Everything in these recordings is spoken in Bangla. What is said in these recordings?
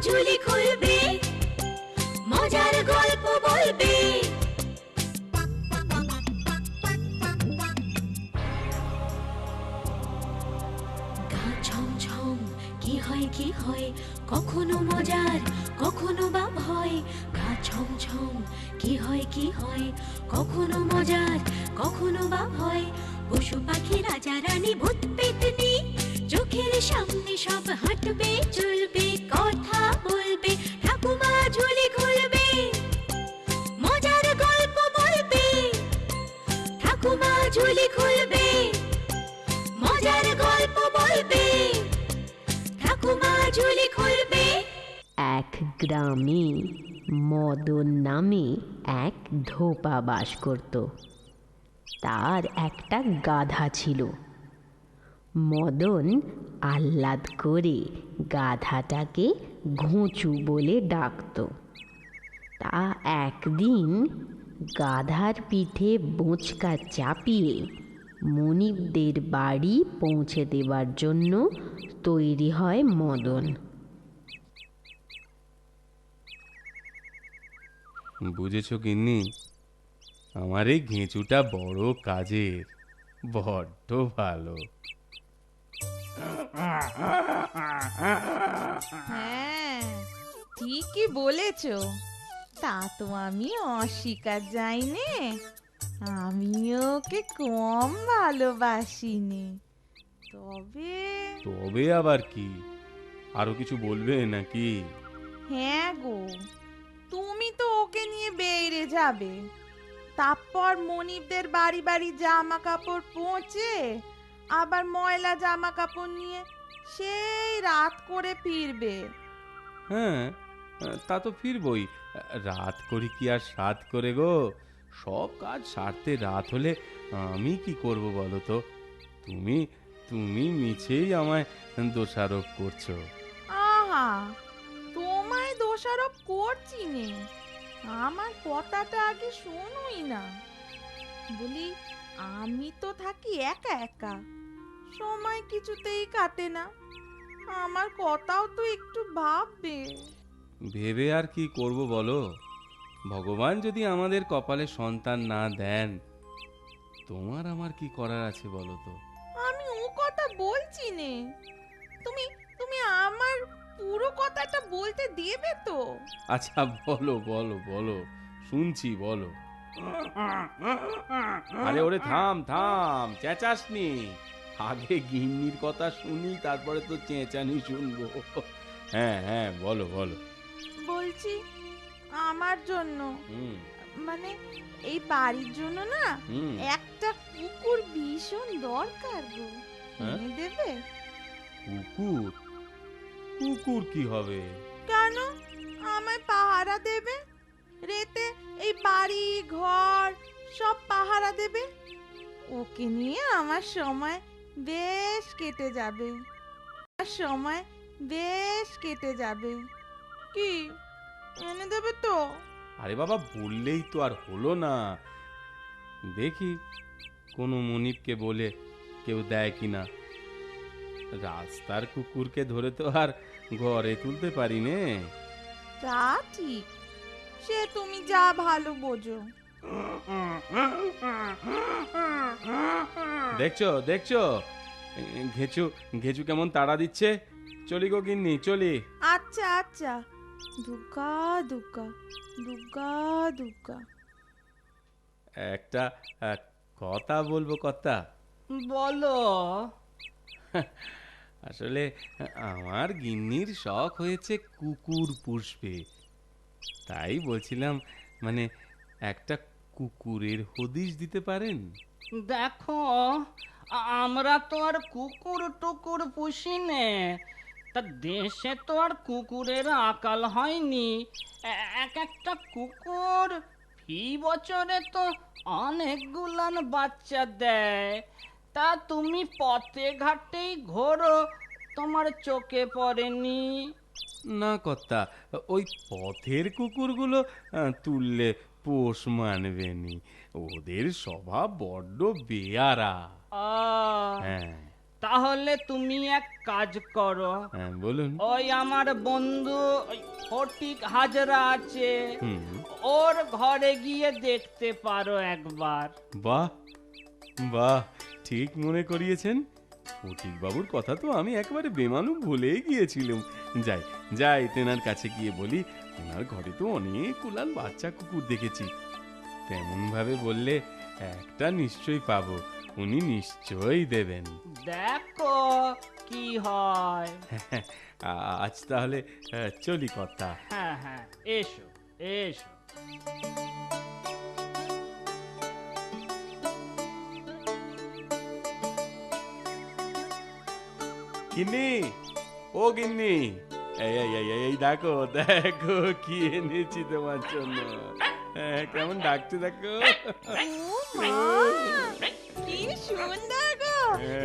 ঝুলি খুলবে, মজার গল্প বলবে। গা ছমছম কি হয় কি হয়, কখনো মজার কখনো বা ভয়। গা ছমছম কি হয় কি হয়, কখনো মজার কখনো বা ভয়। পশু পাখি রাজা রানী ভূত পেতনি, চোখের সামনে সব হাঁটবে চলবে, কথা বলবে, ঠাকুমা ঝুলি খুলবে, মজার গল্প বলবে। ঠাকুমা ঝুলি খুলবে, মজার গল্প বলবে। ঠাকুমা ঝুলি খুলবে। এক গ্রামে মদন নামে এক ধোপা বাস করত। তার একটা গাধা ছিল। মদন আহ্লাদ করে গাধাটাকে ঘুঁচু বলে ডাকত। তা একদিন গাধার পিঠে বোঁচকা চাপিয়ে মনিবদের বাড়ি পৌঁছে দেবার জন্য তৈরি হয় মদন। বুঝেছো গিন্নি, আমার এই ঘেঁচুটা বড় কাজের, বড্ড ভালো। হ্যাঁ, ঠিকই বলেছ। তা তো আমি অস্বীকার যাইনে, আমিও ওকে কম ভালোবাসিনি। তবে তবে আবার কি, আরো কিছু বলবে নাকি? হ্যাঁ গো, তুমি তো ওকে নিয়ে বেরিয়ে যাবে, তারপর মনিবদের বাড়ি বাড়ি জামা কাপড় পৌঁছে আবার ময়লা জামা কাপড় নিয়ে সেই রাত করে ফিরবে। হ্যাঁ, তা তো ফিরবই। রাত করি কি আর সাত করে গো, সব কাজ সারতে রাত হলে আমি কি করব বলো তো? তুমি তুমি মিছেই আমায় দোষারোপ করছো। আহা, তোমায় দোষারোপ করছি নে, আমার কথাটা আগে শোনোই না। বলি, আমি তো থাকি একা একা, সময় কিছুতেই কাটে না, আমার কথাও তো একটু ভাববে। ভেবে আর কি করব বলো? ভগবান যদি আমাদের কপালে সন্তান না দেন, তোমার আমার কি করার আছে বলো তো? আমি ও কথা বলছি নে, তুমি তুমি আমার পুরো কথাটা বলতে দেবে তো? আচ্ছা বলো বলো বলো, শুনছি বলো। আরে ওরে থাম থাম, চেঁচাসনি। আগে গিন্নির কথা শুনি, তারপরে তো চেঁচানি শুনবো। হ্যাঁ হ্যাঁ, বলো বলো। বলছি, আমার জন্য, হুম মানে এই বাড়ির জন্য না হুম। একটা কুকুর ভীষণ দরকার গো, হ্যাঁ? এনে দেবে? কুকুর? কুকুর কি হবে? কেন, আমায় পাহারা দেবে, রেতে এই বাড়ি ঘর সব পাহারা দেবে। ওকে নিয়ে আমার সময় বেশ কেটে যাবে, সময় বেশ কেটে যাবে। কি, এনে দেবে তো? আরে বাবা, বললেই তো আর হলো না। দেখি কোনো মনিবকে বলে কেউ দেয় কিনা। রাস্তার কুকুরকে ধরে তো আর ঘরে তুলতে পারি নে। তা ঠিক, সে তুমি যা ভালো বোঝো। দেখছো দেখছো, ঘেঁচু ঘেঁচু কেমন তাড়া দিচ্ছে। চলি গো গিন্নি, চলি। আচ্ছা আচ্ছা, দুগ্গা দুগ্গা, দুগ্গা দুগ্গা। একটা কথা বলবো কর্তা। বলো। আসলে আমার গিন্নির শখ হয়েছে কুকুর পুষবে, তাই বলছিলাম, মানে একটা কুকুরের হদিশ দিতে পারেন? দেখো, আমরা তো আর কুকুর টুকুর পুষি নে, তা দেশে তো আর কুকুরের আকাল হয়নি। এক একটা কুকুর ফি বছরে তো অনেকগুলান বাচ্চা দেয়। তা তুমি পথে ঘাটেই ঘোরো, তোমার চোখে পড়েনি? না কর্তা, ওই পথের কুকুরগুলো তুললে পোষ মানবেনি, ওদের স্বভাব বড্ড বেয়ারা। আহ, হ্যাঁ। তাহলে তুমি এক কাজ করো, হ্যাঁ বলুন। ওই আমার বন্ধু ওই ফটিক হাজরা আছে, হুম। ওর ঘরে গিয়ে দেখতে পারো একবার। বাহ বাহ, ঠিক মনে করিয়েছেন। ফটিক বাবুর কথা তো আমি একেবারে বেমালুম ভুলেই গিয়েছিলাম। যাই যাই তেনার কাছে গিয়ে বলি, ওনার ঘরে তো অনেক উলান বাচ্চা কুকুর দেখেছি। তেমন ভাবে বললে একটা নিশ্চয়ই পাবো, উনি নিশ্চয়ই দেবেন। দেখো কি হয়। আজ তাহলে চলি কথা। হ্যাঁ হ্যাঁ, এসো এসো। গিন্নি, ও গিন্নি, এই এই এই এই দেখো দেখো কি এনেছি তোমার জন্য। কেমন ডাকছে দেখো। ও মা, কি সুন্দর গো!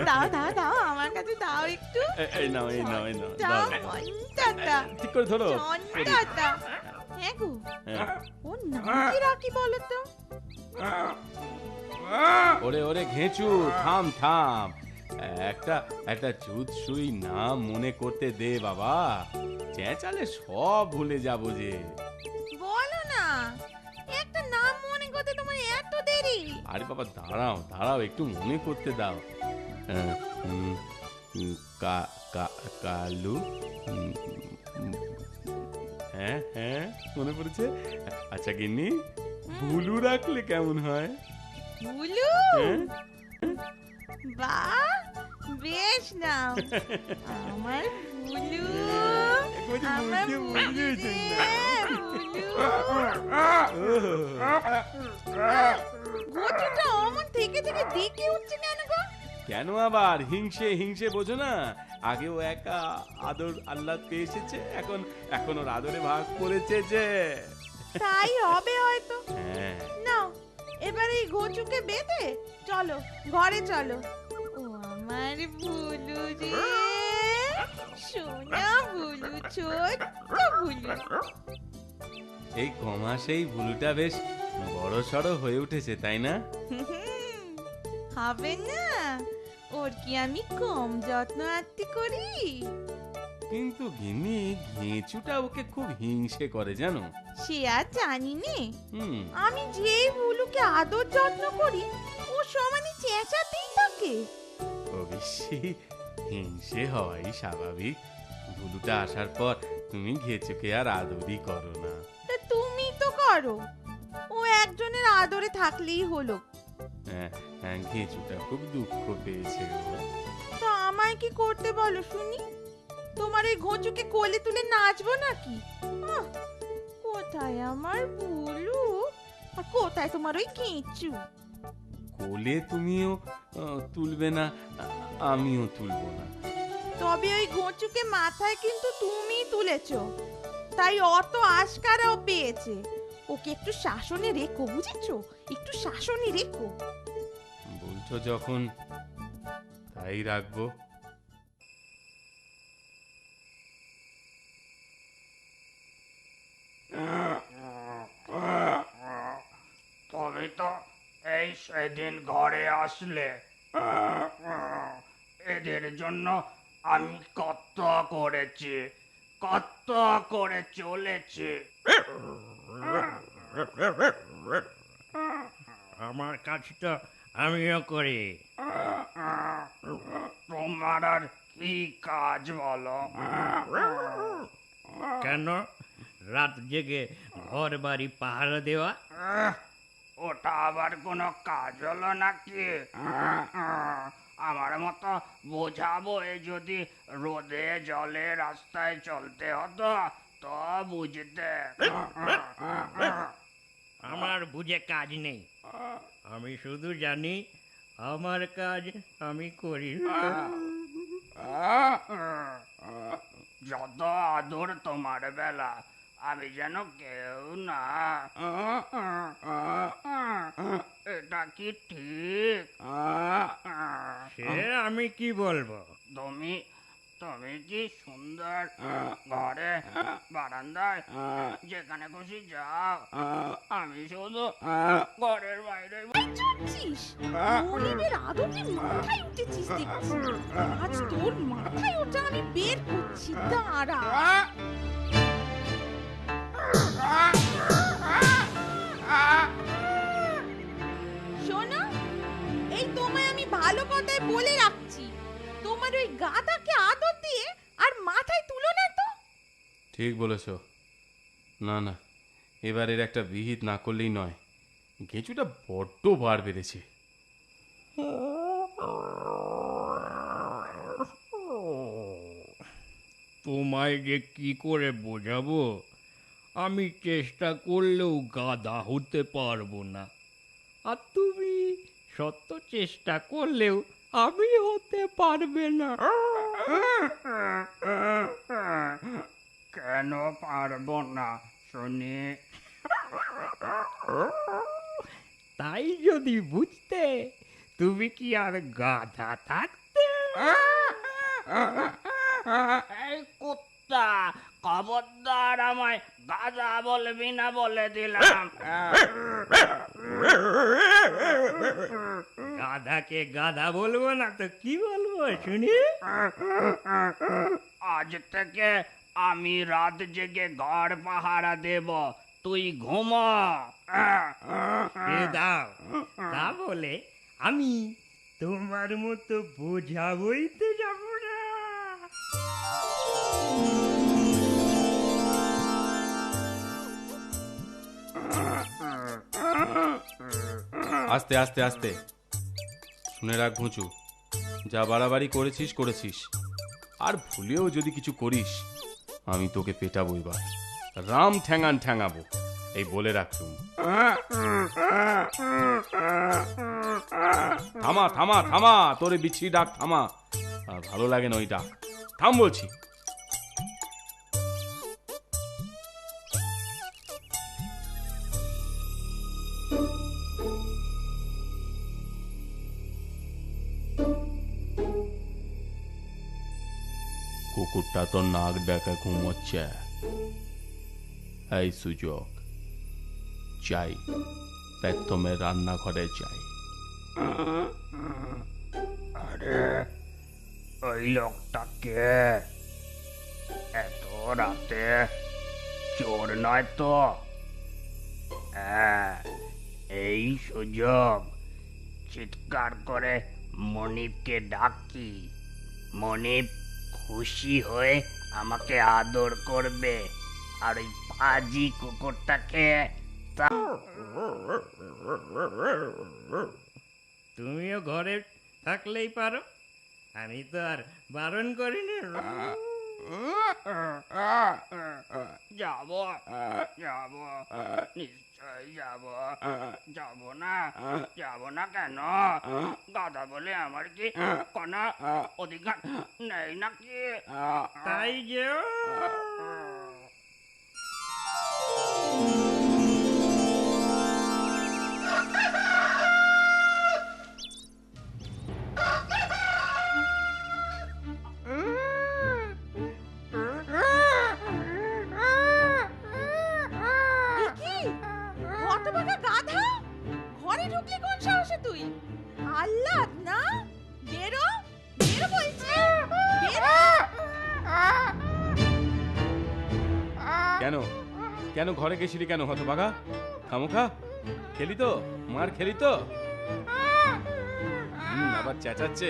দাও দাও দাও, আমার কাছে দাও একটু। এই নাও এই নাও এই নাও, দাও, দাও। চন্টাটা, ঠিক করে ধরো। চন্টাটা। হ্যাঁ গো, হ্যাঁ। ওর নাম কি রাখি বলো তো? ওরে ওরে ঘেঁচু, থাম থাম, একটা একটা চুদ সুই নাম মনে করতে দে বাবা, চেঁচালে সব ভুলে যাবো যে। বলো না, একটা নাম মনে করতে তোমার এত দেরি? আরে বাবা দাঁড়াও দাঁড়াও, একটু মনে করতে দাও। আহ, উম, উম, কালু, হ্যাঁ হ্যাঁ মনে পড়েছে। আচ্ছা গিন্নি, ভুলু রাখলে কেমন হয়? ভুলু? হ্যাঁ? বাহ, বেশ নাম। আমার ভুলু, একবারে আমার বুঝিয়ে ভুলু বুঝিয়েছেন রে, না। ভুলু। গোচুটা অমন থেকে থেকে দেখে উঠছে কেন গো? কেন আবার হিংসে হিংসে বোঝো না? আগে ও একা আদর আহ্লাদ পেয়ে এসেছে, এখন এখন ওর আদরে ভাগ করেছে যে। তাই হবে হয়তো। হ্যাঁ নাও, এবার এই গোচুকে বেঁধে চলো, ঘরে চলো। ও আমার ভুলু রে, সোনা ভুলু, ছোট্ট ভুলু। এই কমাসেই ভুলুটা বেশ বড় সড়ো হয়ে উঠেছে তাই না? হবে না? ওর কি আমি কম যত্ন আত্তি করি? কিন্তু গিন্নি, ঘেঁচুটা ওকে খুব হিংসে করে জানো। সে আর জানি নে, হুম। আমি যেই ভুলুকে আদর যত্ন করি, ও সমানে চেঁচাতেই থাকে। অবশ্যই হিংসে হওয়াই স্বাভাবিক। ভুলুটা আসার পর তুমি ঘেঁচুকে আর আদরই করো না। তা তুমি তো করো, ও একজনের আদরে থাকলেই হলো। হ্যাঁ হ্যাঁ, ঘেঁচুটা খুব দুঃখ পেয়েছে গো। তা আমায় কি করতে বলো শুনি? তোমার এই ঘোঁচুকে কোলে তুলে নাচবো নাকি? আহ, কোথায় আমার ভুলু, আর কোথায় তোমার ওই কেঁচু? কোলে তুমিও তুলবে না, আমিও তুলবো না। তবে ওই ঘোঁচুকে মাথায় কিন্তু তুমিই তুলেছো, তাই অত আশকারাও পেয়েছে। ওকে একটু শাসনে রেখো, বুঝেছো? একটু শাসনে রেখো। বলছো যখন, তাই রাখবো। তুমি তো এই সেদিন ঘরে আসলে, এদের জন্য আমি কত করেছি, কত করে চলেছি। আমার কাছে তো আমিও করি। তোমার আর কি কাজ বলো? কেন? রাত জেগে ঘর বাড়ি পাহারা দেওয়া? ওটা আবার কোনো কাজ হলো নাকি? আমার মতো বোঝা বয়ে যদি রোদে জলে রাস্তায় চলতে হতো তো বুঝতে। আমার বুঝে কাজ নেই, আমি শুধু জানি আমার কাজ আমি করি। যত আদর তোমার বেলা, আমি যেন কেউ না। এটা কি ঠিক? সে আমি কি বলবো? তুমি তুমি কি সুন্দর ঘরে বারান্দায় যেখানে খুশি যাও, আমি শুধু ঘরের বাইরে চড়ছিস মনিবের আদতে মাথায় উঠেছিস দেখছি। আজ তোর মাথায় ওটা আমি বের করছি, দাঁড়া। শোনো, এই তোমায় আমি ভালো কথায় বলে রাখছি, তোমার ওই গাধাকে আদর দিয়ে আর মাথায় তুলো না তো। ঠিক বলেছ। না না, এবারের একটা বিহিত না করলেই নয়। গেঁচুটা বড্ড বার বেড়েছে। তোমায় যে কি করে বোঝাবো, আমি চেষ্টা করলেও গাধা হতে পারবো না, আর তুমি শত চেষ্টা করলেও আমি হতে পারবে না। কেন পারবো না শুনি? তাই যদি বুঝতে, তুমি কি আর গাধা থাকতে? এই কুত্তা, খবরদার আমায় গাধা বলবি না বলে দিলাম। গাধাকে গাধা বলবো না তো কি বলবো শুনি? আজ থেকে আমি রাত জেগে ঘর পাহারা দেব, তুই ঘুমা। এ দাও, তা বলে আমি তোমার মতো বোঝা বইতে যাব না। আস্তে আস্তে আস্তে, শুনে রাখ ঘুঁচু, যা বাড়াবাড়ি করেছিস করেছিস, আর ভুলেও যদি কিছু করিস আমি তোকে পেটাবো, এবার রাম ঠ্যাঙান ঠ্যাঙাবো, এই বলে রাখলুম। থামা থামা থামা, তোরে বিচ্ছিরি ডাক থামা, ভালো লাগে না ওই ডাক, থাম বলছি। কুকুরটা তো নাক ডেকে ঘুমোচ্ছে। এই সুযোগ চাই, প্রথমে রান্নাঘরে যাই। আরে ওই লোকটাকে, এত রাতে চোর নয় তো? হ্যাঁ, এই সুযোগ চিৎকার করে মনিবকে ডাকি, মনিব খুশি হয়ে আমাকে আদর করবে, আর ওই পাজি কুকুরটাকে তুমিও ঘরে থাকলেই পারো, আমি তো আর বারণ করিনি। যাব যাব, নিশ্চয় যাব। যাব না, যাব না কেন? গাধা বলে আমার কি কোনো অধিকার নেই নাকি? তাই যে হতভাগা গাধা, ঘরে ঢুকলি কোন সাহসে তুই? আল্লাদ না, বেরো বেরো বলছি, বেরো। কেন কেন ঘরে গেছিলি কেন হতভাগা? খামোখা খেলি তো, মার খেলি তো? আবার চেঁচাচ্ছে।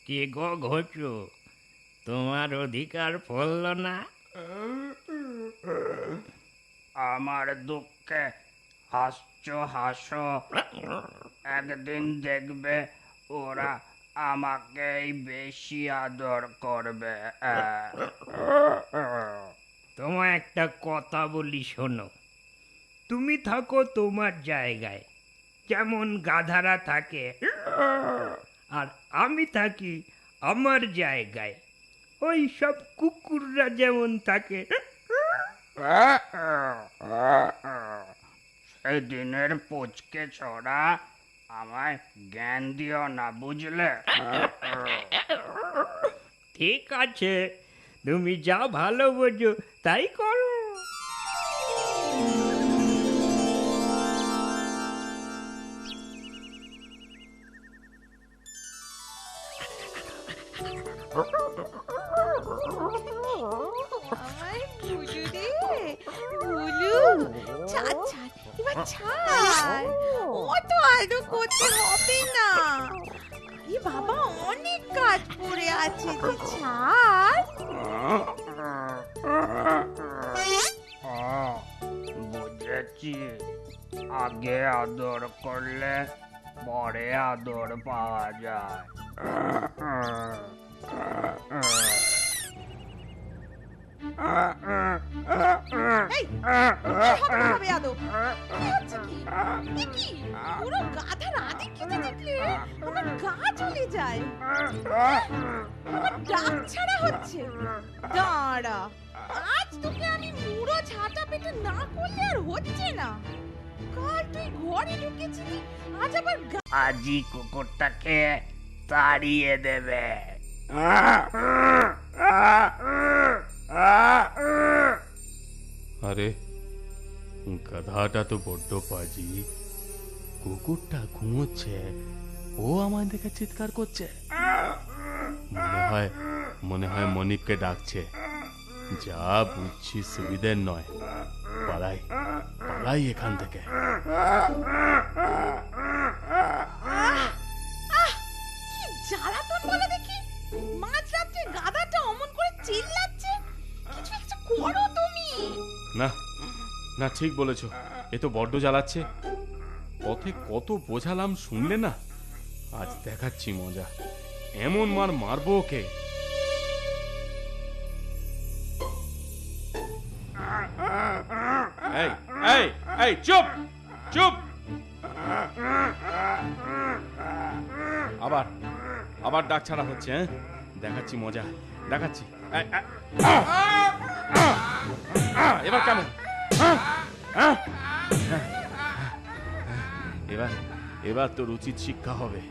কে গো ঘোচু, তোমার অধিকার ফলল না? আমার দুঃখে হাসছো হাসো, একদিন দেখবে ওরা আমাকেই বেশি আদর করবে। তোমায় একটা কথা বলি শোনো, তুমি থাকো তোমার জায়গায় যেমন গাধারা থাকে, আর আমি থাকি আমার জায়গায় ওই সব কুকুররা যেমন থাকে। সেদিনের পুচকে ছোড়া আমায় জ্ঞান দিও না, বুঝলে? ঠিক আছে, তুমি যা ভালো বোঝো তাই করো। আমার ভুলু রে, ভুলু, ছাড় ছাড়, এবার ছাড়, অত আলু করতে হবে না। এ বাবা, অনেক কাজ পড়ে আছে, যে ছাড়। বুঝেছি, আগে আদর করলে পরে আদর পাওয়া যায়। এই, হবে না বেয়াদব। কি হচ্ছে কি? এ কি? পুরো গাধার আদি খেতে দেখলে আমার গা জ্বলে যায়। আমার ডাক ছাড়া হচ্ছে। দাঁড়া, আজ তোকে আমি মুড়ো ঝাঁটা পেটে না করলে আর হচ্ছে না। কাল তুই ঘরে ঢুকেছিলি, আজ আবার আজই কুকুরটাকে তাড়িয়ে দেবে। আরে গাধাটা তো বড্ড পাজি। কুকুরটা ঘুমোচ্ছে, ও আমার দেখে চিৎকার করছে। মনে হয় মনিবকে ডাকছে। যা বুঝছি সুবিধের নয়, পালাই এখান থেকে। কি জ্বালাতন বলে দেখি। মাঝরাত্রে গাধাটা অমন করে চিল্লাচ্ছে। কিছু একটা করো তুমি। না, ঠিক বলেছ, এ তো বড্ড জ্বালাচ্ছে। পথে কত বোঝালাম, শুনলে না। আজ দেখাচ্ছি মজা, এমন মার মারবো ওকে। এই চুপ চুপ। আবার ডাক ছাড়া হচ্ছে। দেখাচ্ছি মজা, দেখাচ্ছি। এবার কেমন? এবার তোর উচিত শিক্ষা হবে।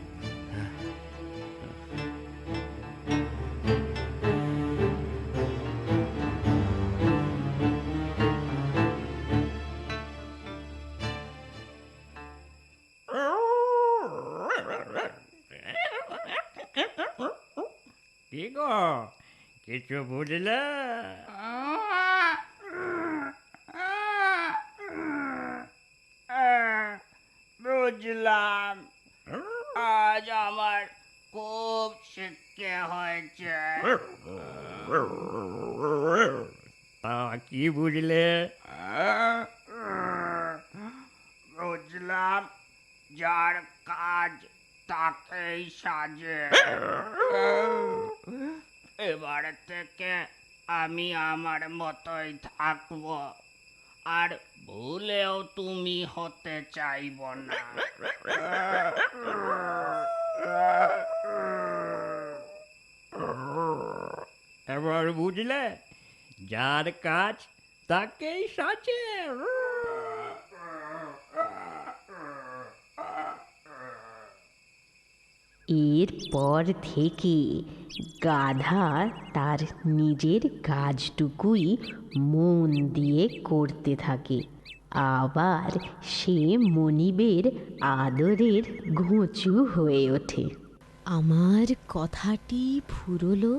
কি গো, কিছু বুঝলে? বুঝলাম, আজ আমার খুব শিক্ষা হয়েছে। তা কি বুঝলে? বুঝলাম, যার কাজ তাকেই সাজে। এবার থেকে আমি আমার মতোই থাকবো, আর ভুলেও তুমি হতে চাইব না। এবার বুঝলে, যার কাজ তাকেই সাজে। এরপর থেকে গাধা তার নিজের কাজটুকুই মন দিয়ে করতে থাকে। আবার সে মনিবের আদরের ঘুঁচু হয়ে ওঠে। আমার কথাটি ফুরলো